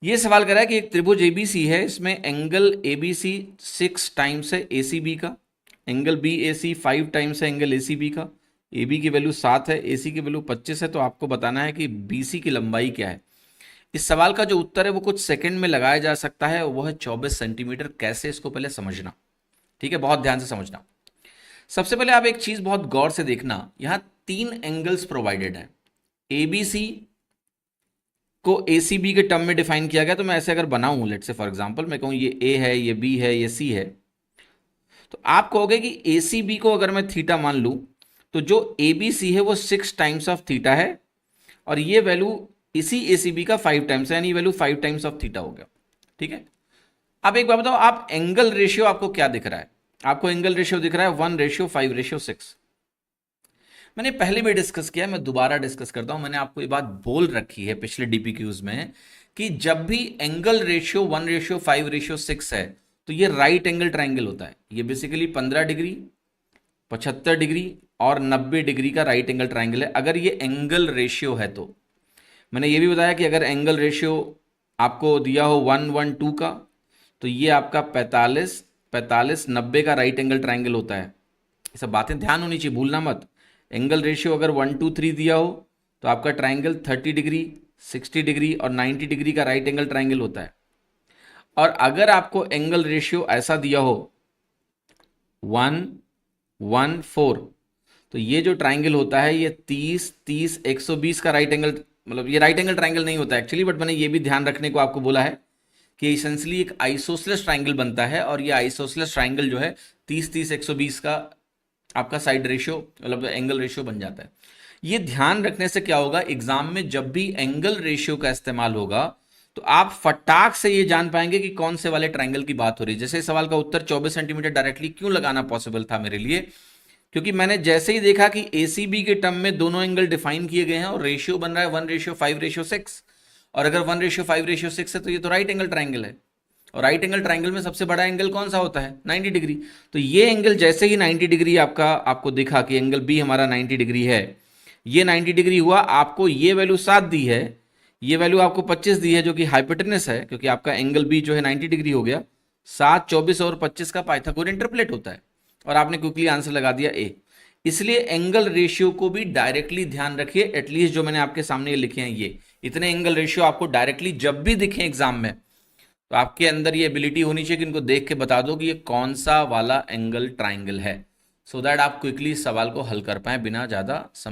ये सवाल कर रहा है कि एक त्रिभुज एबीसी है, इसमें एंगल एबीसी 6 टाइम्स है एसीबी का, एंगल बी ए सी 5 टाइम्स है एंगल एसीबी का, ए बी की वैल्यू 7 है, ए सी की वैल्यू 25 है, तो आपको बताना है कि बी सी की लंबाई क्या है। इस सवाल का जो उत्तर है वो कुछ सेकंड में लगाया जा सकता है, वो है 24 सेंटीमीटर। कैसे, इसको पहले समझना, ठीक है, बहुत ध्यान से समझना। सबसे पहले आप एक चीज बहुत गौर से देखना, यहां 3 एंगल्स प्रोवाइडेड है। एबीसी को एसीबी के टर्म में डिफाइन किया गया, तो मैं ऐसे अगर बनाऊं, लेट से फॉर एग्जांपल मैं कहूं ये ए है, ये बी है, ये सी है, तो आप कहोगे कि एसीबी को अगर मैं थीटा मान लूं, तो जो एबीसी है वो 6 टाइम्स ऑफ थीटा है, और ये वैल्यू इसी एसीबी का 5 टाइम्स है, यानी वैल्यू 5 टाइम्स ऑफ थीटा हो गया। ठीक है। अब एक बात बताओ, आप एंगल रेशियो आपको क्या दिख रहा है? आपको एंगल रेशियो दिख रहा है 1:5:6। मैंने पहले भी डिस्कस किया, मैं दोबारा डिस्कस करता हूं। मैंने आपको ये बात बोल रखी है पिछले डीपीक्यूज में कि जब भी एंगल रेशियो 1:5:6 है, तो ये राइट एंगल ट्राइंगल होता है। ये बेसिकली 15 डिग्री, 75 डिग्री और 90 डिग्री का राइट एंगल ट्राइंगल है, अगर ये एंगल रेशियो है तो। मैंने ये भी बताया कि अगर एंगल रेशियो आपको दिया हो 1:1:2 का, तो ये आपका 45:45:90 का राइट एंगल ट्राइंगल होता है। ये सब बातें ध्यान होनी चाहिए, भूलना मत। एंगल रेशियो अगर 1:2:3 दिया हो, तो आपका ट्राइंगल 30 डिग्री, 60 डिग्री और 90 डिग्री का राइट एंगल ट्राइंगल होता है। और अगर आपको एंगल रेशियो ऐसा दिया हो 1:1:4, तो ये जो ट्राइंगल होता है ये 30:30:120 का राइट एंगल, मतलब ये राइट एंगल ट्राइंगल नहीं होता एक्चुअली, बट मैंने ये भी ध्यान रखने को आपको बोला है कि इसेंशली एक आइसोसेलेस ट्राइंगल बनता है, और ये आइसोसेलेस ट्राइंगल जो है 30:30:120 का आपका साइड रेशियो, मतलब एंगल रेशियो बन जाता है। ये ध्यान रखने से क्या होगा, एग्जाम में जब भी एंगल रेशियो का इस्तेमाल होगा, तो आप फटाक से ये जान पाएंगे कि कौन से वाले ट्राइंगल की बात हो रही है। जैसे इस सवाल का उत्तर 24 सेंटीमीटर डायरेक्टली क्यों लगाना पॉसिबल था मेरे लिए, क्योंकि मैंने जैसे ही देखा कि एसीबी के टर्म में दोनों एंगल डिफाइन किए गए हैं और रेशियो बन रहा है 1:5:6, और अगर 1:5:6 है तो ये तो राइट एंगल ट्राइंगल है, और राइट एंगल ट्राइंगल में सबसे बड़ा एंगल कौन सा होता है? 90 डिग्री। तो ये एंगल जैसे ही 90 डिग्री आपको दिखा कि एंगल बी हमारा 90 डिग्री है, ये 90 डिग्री हुआ, आपको ये वैल्यू 7 दी है, ये वैल्यू आपको 25 दी है जो कि हाइपोटेनस है, क्योंकि आपका एंगल बी जो है 90 डिग्री हो गया। 7, 24 और 25 का पाइथागोरियन इंटरपोलेट होता है, और आपने क्विकली आंसर लगा दिया ए। इसलिए एंगल रेशियो को भी डायरेक्टली ध्यान रखिए, एटलीस्ट जो मैंने आपके सामने लिखे हैं ये इतने एंगल रेशियो आपको डायरेक्टली जब भी दिखे एग्जाम में, तो आपके अंदर ये एबिलिटी होनी चाहिए कि इनको देख के बता दो कि ये कौन सा वाला एंगल ट्राइंगल है, सो दैट आप क्विकली इस सवाल को हल कर पाए बिना ज़्यादा समय